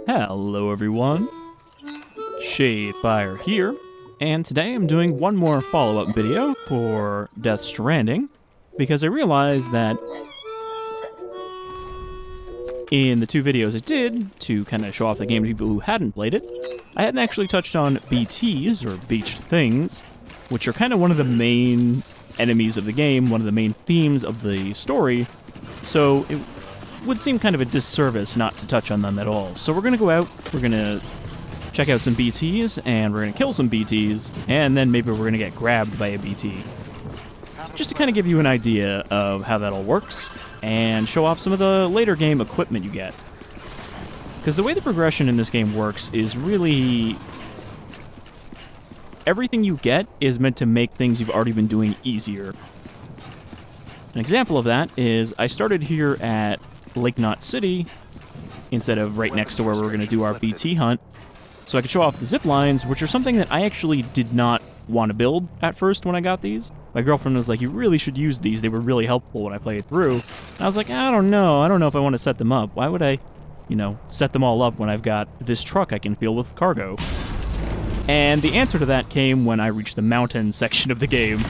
Hello everyone, Shadefyre here, and today I'm doing one more follow-up video for Death Stranding, because I realized that in the two videos I did, to kind of show off the game to people who hadn't played it, I hadn't actually touched on BTs, or Beached Things, which are kind of one of the main enemies of the game, one of the main themes of the story, so it would seem kind of a disservice not to touch on them at all. So we're going to go out, we're going to check out some BTs, and we're going to kill some BTs, and then maybe we're going to get grabbed by a BT. Just to kind of give you an idea of how that all works, and show off some of the later game equipment you get. Because the way the progression in this game works is really... everything you get is meant to make things you've already been doing easier. An example of that is I started here at Lake Knot City instead of right next to where we're going to do our BT hunt, so I could show off the ziplines, which are something that I actually did not want to build at first when I got these. My girlfriend was like, you really should use these, they were really helpful when I played through. And I was like, I don't know if I want to set them up. Why would I, set them all up when I've got this truck I can fill with cargo? And the answer to that came when I reached the mountain section of the game,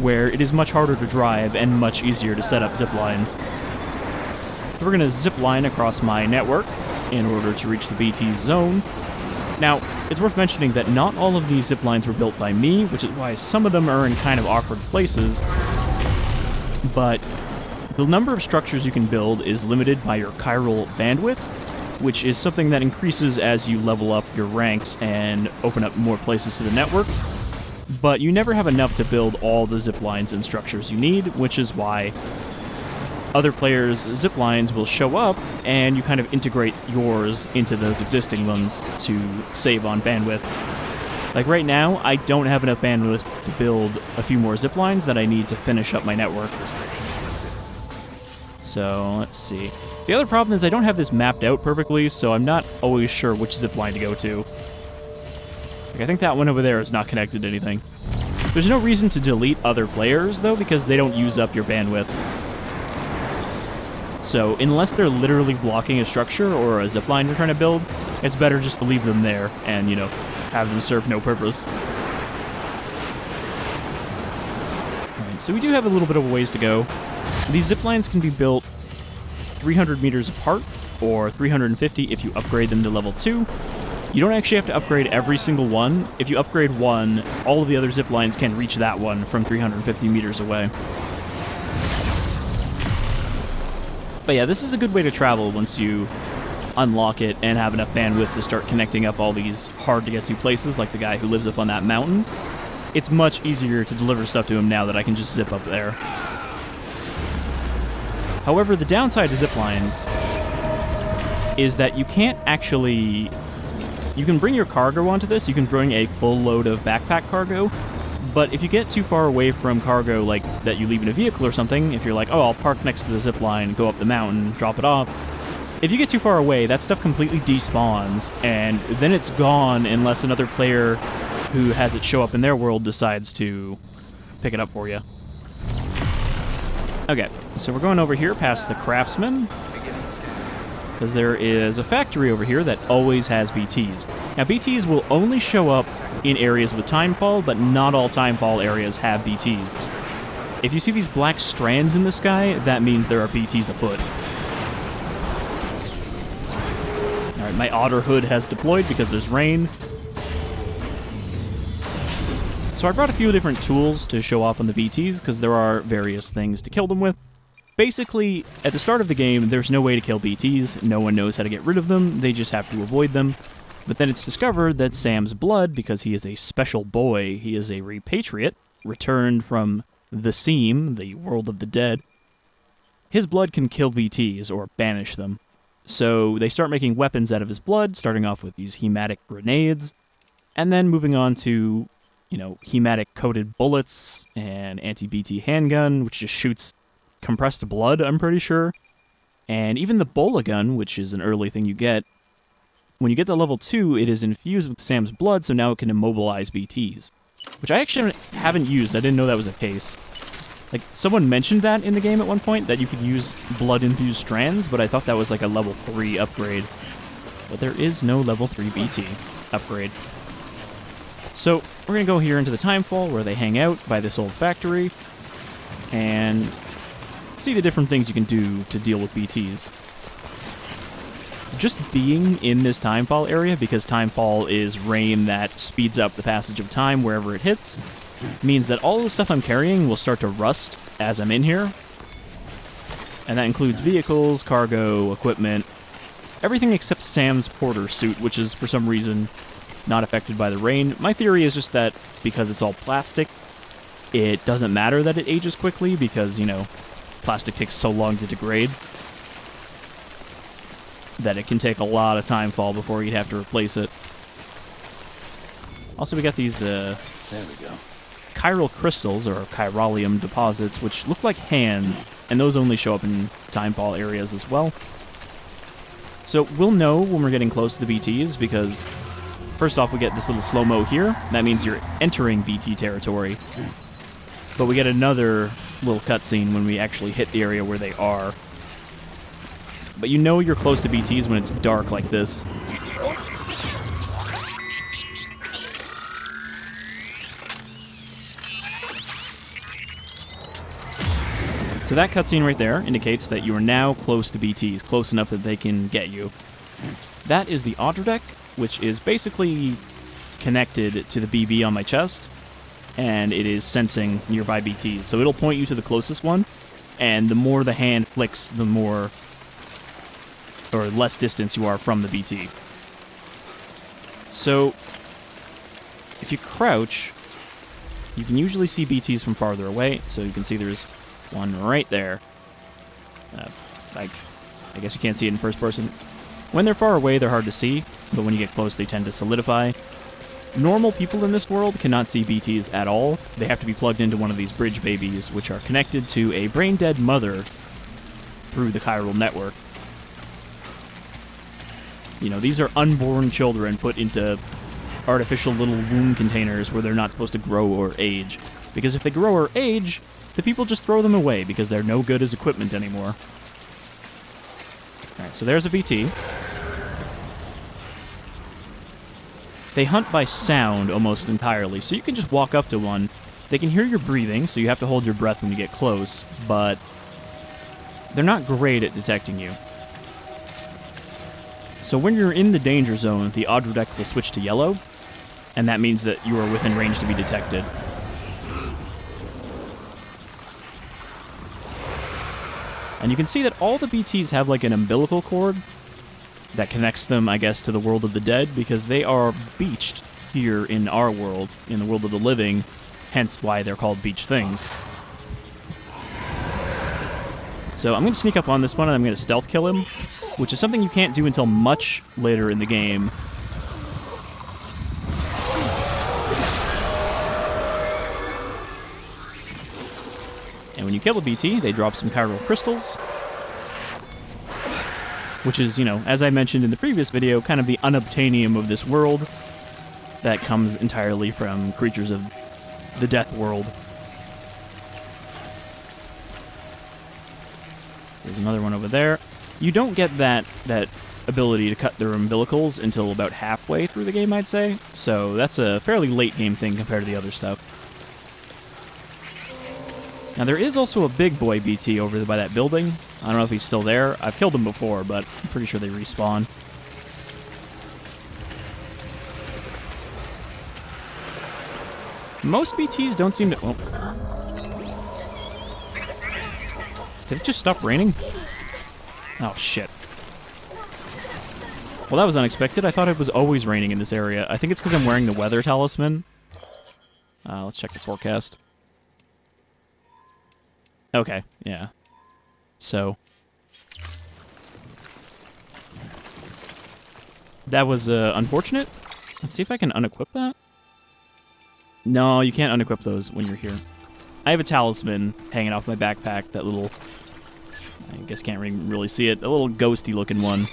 where it is much harder to drive and much easier to set up ziplines. So we're going to zip line across my network in order to reach the BT zone. Now, it's worth mentioning that not all of these ziplines were built by me, which is why some of them are in kind of awkward places, but the number of structures you can build is limited by your chiral bandwidth, which is something that increases as you level up your ranks and open up more places to the network, but you never have enough to build all the ziplines and structures you need, which is why other players' ziplines will show up, and you kind of integrate yours into those existing ones to save on bandwidth. Like right now, I don't have enough bandwidth to build a few more ziplines that I need to finish up my network. So, let's see. The other problem is I don't have this mapped out perfectly, so I'm not always sure which zipline to go to. Like, I think that one over there is not connected to anything. There's no reason to delete other players, though, because they don't use up your bandwidth. So, unless they're literally blocking a structure or a zipline you're trying to build, it's better just to leave them there and, have them serve no purpose. Alright, so we do have a little bit of a ways to go. These ziplines can be built 300 meters apart, or 350 if you upgrade them to level 2. You don't actually have to upgrade every single one. If you upgrade one, all of the other ziplines can reach that one from 350 meters away. But yeah, this is a good way to travel once you unlock it and have enough bandwidth to start connecting up all these hard-to-get-to places, like the guy who lives up on that mountain. It's much easier to deliver stuff to him now that I can just zip up there. However, the downside to ziplines is that you can't actually... You can bring your cargo onto this, you can bring a full load of backpack cargo, but if you get too far away from cargo, like that you leave in a vehicle or something, if you're like, oh, I'll park next to the zipline, go up the mountain, drop it off, if you get too far away, that stuff completely despawns, and then it's gone unless another player who has it show up in their world decides to pick it up for you. Okay, so we're going over here past the craftsman, because there is a factory over here that always has BTs. Now, BTs will only show up in areas with timefall, but not all timefall areas have BTs. If you see these black strands in the sky, that means there are BTs afoot. Alright, my otter hood has deployed because there's rain. So I brought a few different tools to show off on the BTs, because there are various things to kill them with. Basically, at the start of the game, there's no way to kill BTs, no one knows how to get rid of them, they just have to avoid them. But then it's discovered that Sam's blood, because he is a special boy, he is a repatriate, returned from the Seam, the world of the dead, his blood can kill BTs, or banish them. So they start making weapons out of his blood, starting off with these hematic grenades, and then moving on to, hematic-coated bullets, and anti-BT handgun, which just shoots compressed blood, I'm pretty sure. And even the Bola gun, which is an early thing you get, when you get to level 2, it is infused with Sam's blood, so now it can immobilize BTs. Which I actually haven't used, I didn't know that was the case. Like, someone mentioned that in the game at one point, that you could use blood-infused strands, but I thought that was like a level 3 upgrade. but there is no level 3 BT upgrade. So we're going to go here into the Timefall where they hang out by this old factory and see the different things you can do to deal with BTs. Just being in this Timefall area, because Timefall is rain that speeds up the passage of time wherever it hits, means that all the stuff I'm carrying will start to rust as I'm in here. And that includes vehicles, cargo, equipment, everything except Sam's porter suit, which is for some reason not affected by the rain. My theory is just that because it's all plastic, it doesn't matter that it ages quickly because, you know, plastic takes so long to degrade that it can take a lot of Timefall before you'd have to replace it. Also, we got these, there we go. chiral crystals, or chiralium deposits, which look like hands, and those only show up in Timefall areas as well. So we'll know when we're getting close to the BTs, because first off we get this little slow-mo here. That means you're entering BT territory. But we get another little cutscene when we actually hit the area where they are. But you know you're close to BTs when it's dark like this. So that cutscene right there indicates that you are now close to BTs, close enough that they can get you. That is the Audra deck, which is basically connected to the BB on my chest, and it is sensing nearby BTs. So it'll point you to the closest one, and the more the hand flicks, the more or less distance you are from the BT. So if you crouch, you can usually see BTs from farther away, so you can see there's one right there. I guess you can't see it in first person. When they're far away, they're hard to see, but when you get close, they tend to solidify. Normal people in this world cannot see BTs at all. They have to be plugged into one of these bridge babies, which are connected to a brain-dead mother through the chiral network. You know, these are unborn children put into artificial little womb containers where they're not supposed to grow or age. Because if they grow or age, the people just throw them away because they're no good as equipment anymore. Alright, so there's a BT. They hunt by sound almost entirely, so you can just walk up to one. They can hear your breathing, so you have to hold your breath when you get close, but they're not great at detecting you. So when you're in the danger zone, the Audra deck will switch to yellow, and that means that you are within range to be detected. And you can see that all the BTs have like an umbilical cord that connects them, I guess, to the world of the dead, because they are beached here in our world, in the world of the living, hence why they're called beached things. So I'm going to sneak up on this one and I'm going to stealth kill him, which is something you can't do until much later in the game. And when you kill a BT, they drop some chiral crystals, which is, you know, as I mentioned in the previous video, kind of the unobtainium of this world that comes entirely from creatures of the death world. There's another one over there. You don't get that ability to cut their umbilicals until about halfway through the game, I'd say. So that's a fairly late game thing compared to the other stuff. Now there is also a big boy BT over by that building. I don't know if he's still there. I've killed him before, but I'm pretty sure they respawn. Most BTs don't seem to... Oh. Did it just stop raining? Oh, shit. Well, that was unexpected. I thought it was always raining in this area. I think it's because I'm wearing the weather talisman. Let's check the forecast. Okay, yeah. So... that was unfortunate. Let's see if I can unequip that. No, you can't unequip those when you're here. I have a talisman hanging off my backpack, that little... I guess can't really see it. A little ghosty looking one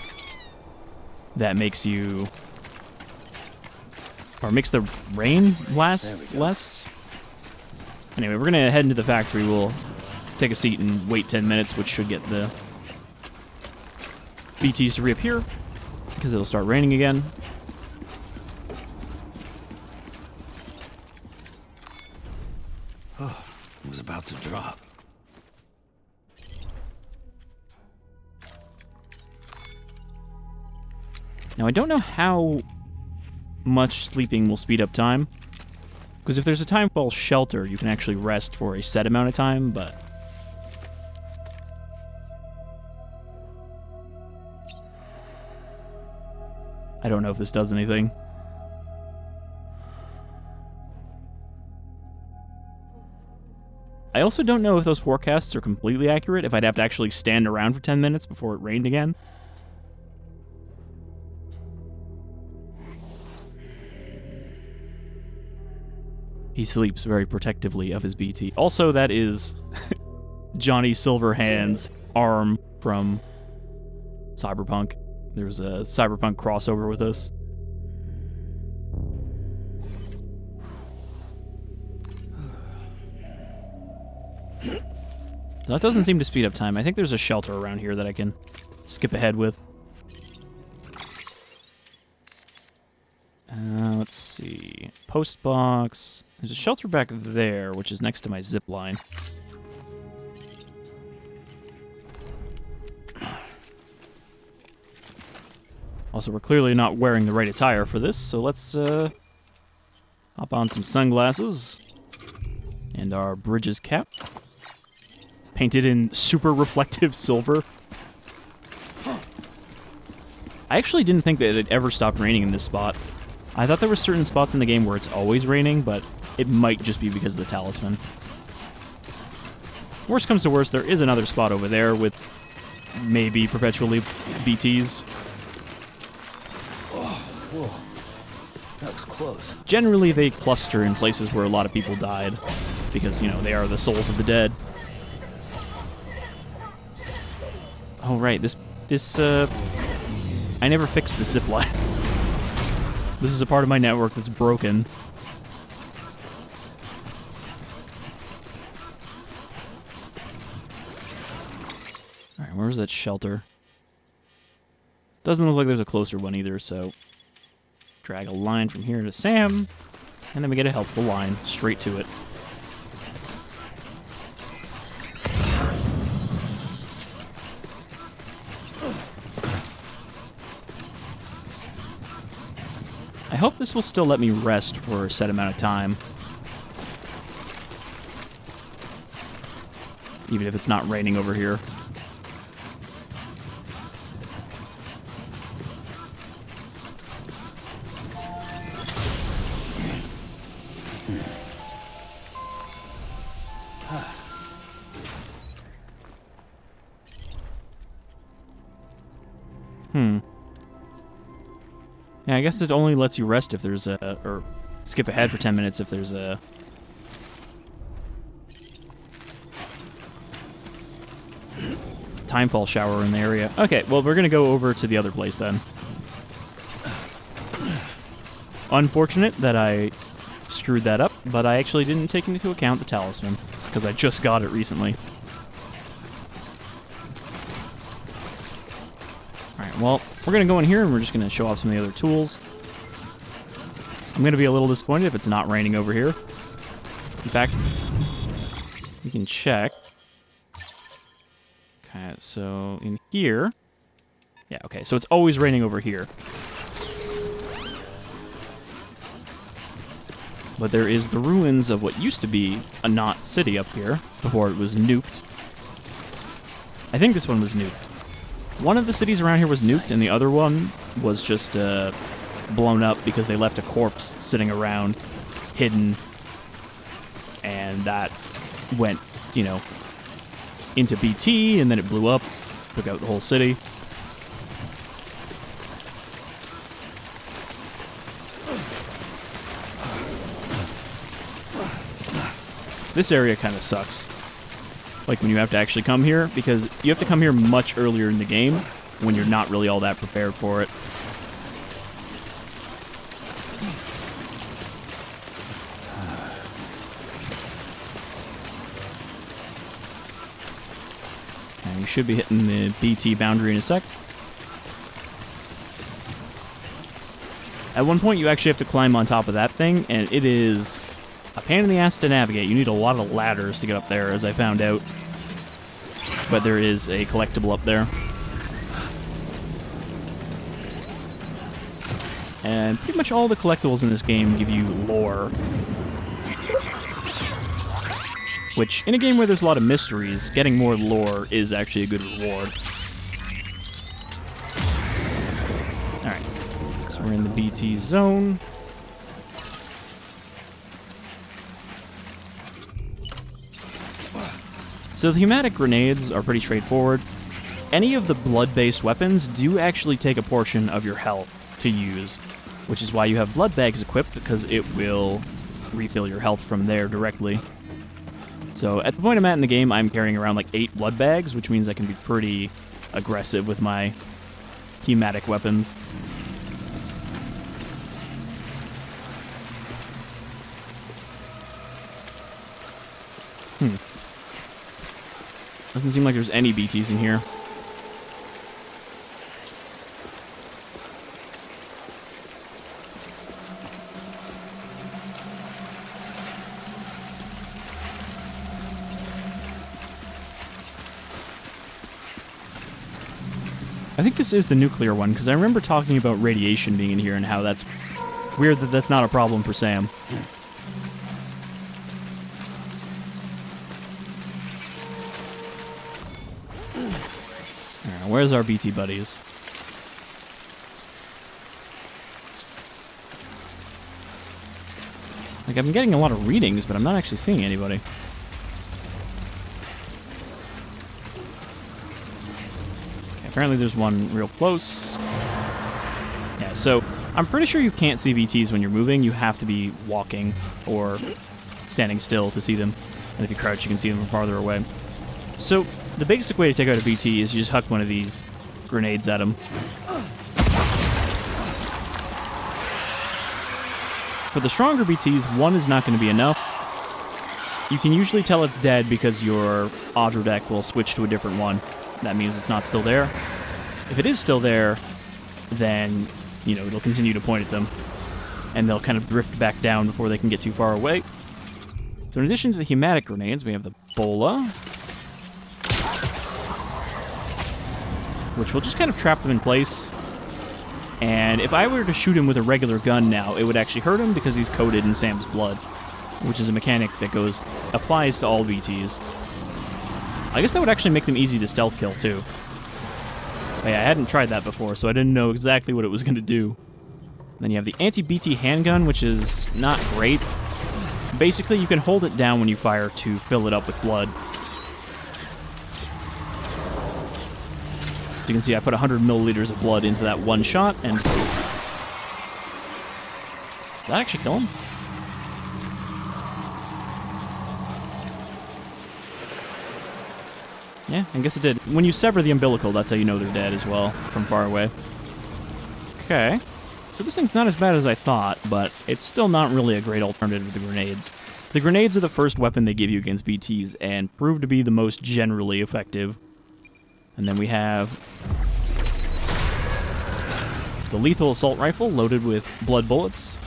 that makes you... or makes the rain last less. Anyway, we're going to head into the factory. We'll take a seat and wait 10 minutes, which should get the BTs to reappear. because it'll start raining again. Oh, it was about to drop. Now, I don't know how much sleeping will speed up time, because if there's a timefall shelter, you can actually rest for a set amount of time, but... I don't know if this does anything. I also don't know if those forecasts are completely accurate, if I'd have to actually stand around for 10 minutes before it rained again. He sleeps very protectively of his BT. Also, that is Johnny Silverhand's arm from Cyberpunk. There's a Cyberpunk crossover with us. That doesn't seem to speed up time. I think there's a shelter around here that I can skip ahead with. Let's see. Post box. There's a shelter back there, which is next to my zipline. Also, we're clearly not wearing the right attire for this, so let's hop on some sunglasses and our bridges cap, painted in super reflective silver. I actually didn't think that it ever stopped raining in this spot. I thought there were certain spots in the game where it's always raining, but it might just be because of the talisman. Worst comes to worst, there is another spot over there with maybe perpetually BTs. Oh, whoa. That was close. Generally, they cluster in places where a lot of people died, because, you know, they are the souls of the dead. Oh, right, I never fixed the zipline. This is a part of my network that's broken. Alright, where's that shelter? Doesn't look like there's a closer one either, so... drag a line from here to Sam, and then we get a helpful line straight to it. I hope this will still let me rest for a set amount of time. Even if it's not raining over here. Yeah, I guess it only lets you rest if there's a... or skip ahead for 10 minutes if there's a... timefall shower in the area. Okay, well, we're gonna go over to the other place then. Unfortunate that I screwed that up, but I actually didn't take into account the talisman, because I just got it recently. Alright, well, we're going to go in here and we're just going to show off some of the other tools. I'm going to be a little disappointed if it's not raining over here. In fact, we can check. Okay, so in here... yeah, okay, so it's always raining over here. But there is the ruins of what used to be a Knot City up here before it was nuked. I think this one was nuked. One of the cities around here was nuked, and the other one was just blown up because they left a corpse sitting around, hidden, and that went, you know, into BT, and then it blew up, took out the whole city. This area kind of sucks. Like when you have to actually come here, because you have to come here much earlier in the game when you're not really all that prepared for it. And we should be hitting the BT boundary in a sec. At one point, you actually have to climb on top of that thing, and it is a pain in the ass to navigate. You need a lot of ladders to get up there, as I found out. But there is a collectible up there. And pretty much all the collectibles in this game give you lore. Which, in a game where there's a lot of mysteries, getting more lore is actually a good reward. Alright, so we're in the BT zone. So the thematic grenades are pretty straightforward. Any of the blood-based weapons do actually take a portion of your health to use, which is why you have blood bags equipped, because it will refill your health from there directly. So at the point I'm at in the game, I'm carrying around like 8 blood bags, which means I can be pretty aggressive with my thematic weapons. Doesn't seem like there's any BTs in here. I think this is the nuclear one, because I remember talking about radiation being in here and how that's weird that that's not a problem for Sam. Alright, where's our BT buddies? Like, I'm getting a lot of readings, but I'm not actually seeing anybody. Apparently there's one real close. Yeah, so I'm pretty sure you can't see BTs when you're moving. You have to be walking or standing still to see them. And if you crouch, you can see them from farther away. So the basic way to take out a BT is you just huck one of these grenades at them. For the stronger BTs, one is not going to be enough. You can usually tell it's dead because your auto deck will switch to a different one. That means it's not still there. If it is still there, then, you know, it'll continue to point at them, and they'll kind of drift back down before they can get too far away. So in addition to the thematic grenades, we have the bola, which will just kind of trap them in place. And if I were to shoot him with a regular gun now, it would actually hurt him because he's coated in Sam's blood, which is a mechanic that applies to all BTs. I guess that would actually make them easy to stealth kill, too. But yeah, I hadn't tried that before, so I didn't know exactly what it was going to do. Then you have the anti-BT handgun, which is not great. Basically, you can hold it down when you fire to fill it up with blood. So you can see I put 100 milliliters of blood into that one shot, and... Did that actually kill him? Yeah, I guess it did. When you sever the umbilical, that's how you know they're dead as well, from far away. Okay. So this thing's not as bad as I thought, but it's still not really a great alternative to the grenades. The grenades are the first weapon they give you against BTs, and prove to be the most generally effective. And then we have the lethal assault rifle, loaded with blood bullets.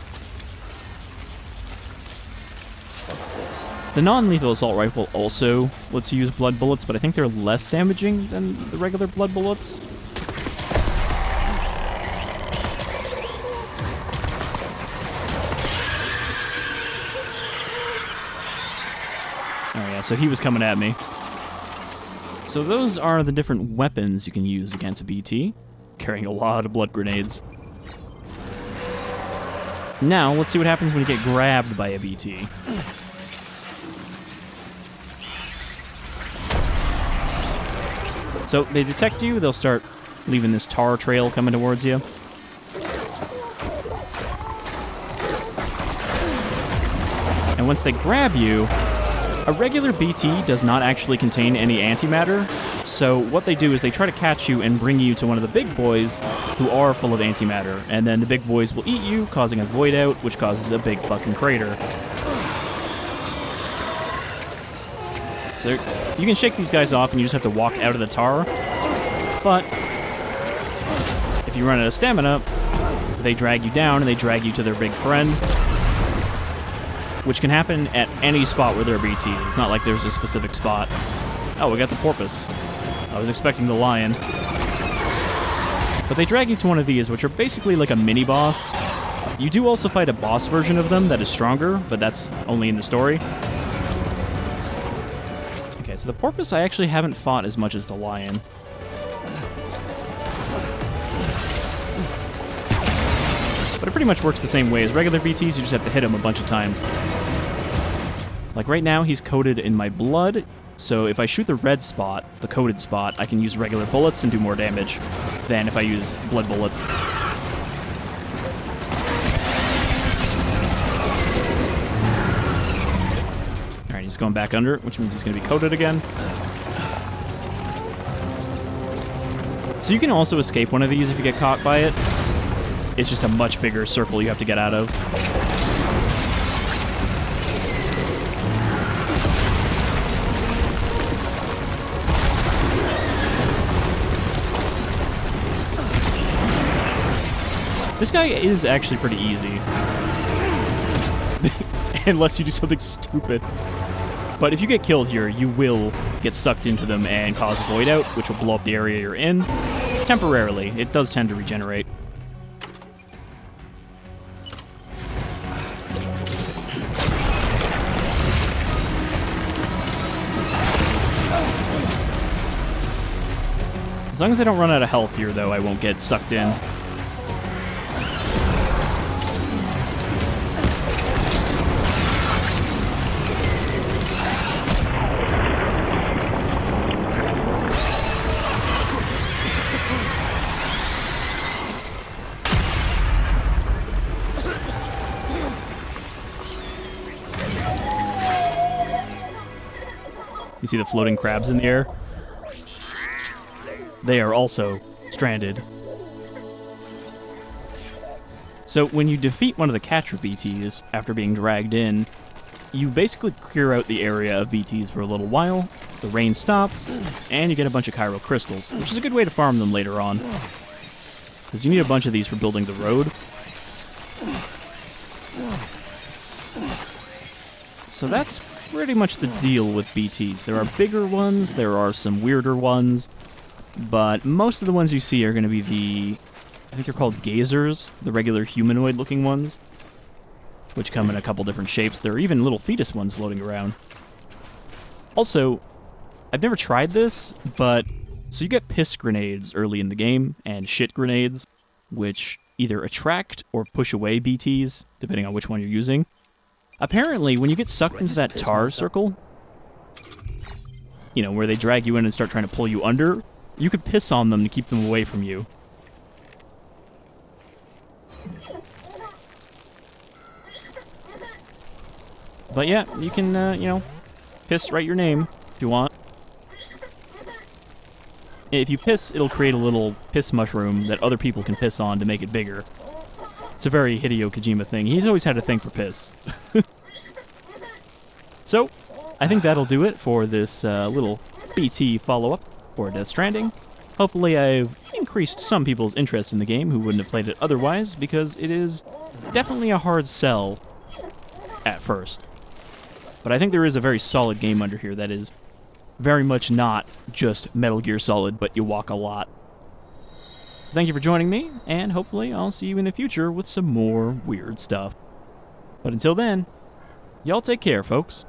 The non-lethal assault rifle also lets you use blood bullets, but I think they're less damaging than the regular blood bullets. Oh yeah, so he was coming at me. So those are the different weapons you can use against a BT, carrying a lot of blood grenades. Now, let's see what happens when you get grabbed by a BT. So they detect you, they'll start leaving this tar trail coming towards you. And once they grab you, a regular BT does not actually contain any antimatter, so what they do is they try to catch you and bring you to one of the big boys who are full of antimatter, and then the big boys will eat you, causing a void out, which causes a big fucking crater. So you can shake these guys off and you just have to walk out of the tar, but if you run out of stamina, they drag you down and they drag you to their big friend, which can happen at any spot where there are BTs. It's not like there's a specific spot. Oh, we got the porpoise. I was expecting the lion. But they drag you to one of these, which are basically like a mini-boss. You do also fight a boss version of them that is stronger, but that's only in the story. Okay, so the porpoise I actually haven't fought as much as the lion. But it pretty much works the same way as regular BTs, you just have to hit him a bunch of times. Like right now, he's coated in my blood, so if I shoot the red spot, the coated spot, I can use regular bullets and do more damage than if I use blood bullets. Alright, he's going back under, which means he's going to be coated again. So you can also escape one of these if you get caught by it. It's just a much bigger circle you have to get out of. This guy is actually pretty easy. Unless you do something stupid. But if you get killed here, you will get sucked into them and cause a void out, which will blow up the area you're in. Temporarily. It does tend to regenerate. As long as I don't run out of health here, though, I won't get sucked in. You see the floating crabs in the air? They are also stranded. So when you defeat one of the catcher BTs after being dragged in, you basically clear out the area of BTs for a little while, the rain stops, and you get a bunch of chiral crystals, which is a good way to farm them later on. Because you need a bunch of these for building the road. So that's pretty much the deal with BTs. There are bigger ones, there are some weirder ones, but most of the ones you see are going to be I think they're called gazers, the regular humanoid-looking ones, which come in a couple different shapes. There are even little fetus ones floating around. Also, I've never tried this, but so you get piss grenades early in the game, and shit grenades, which either attract or push away BTs, depending on which one you're using. Apparently, when you get sucked into that tar circle, you know, where they drag you in and start trying to pull you under, you could piss on them to keep them away from you. But yeah, you can, you know, write your name if you want. If you piss, it'll create a little piss mushroom that other people can piss on to make it bigger. It's a very Hideo Kojima thing. He's always had a thing for piss. So, I think that'll do it for this little BT follow-up for Death Stranding. Hopefully I've increased some people's interest in the game who wouldn't have played it otherwise, because it is definitely a hard sell at first. But I think there is a very solid game under here that is very much not just Metal Gear Solid, but you walk a lot. Thank you for joining me, and hopefully I'll see you in the future with some more weird stuff. But until then, y'all take care, folks.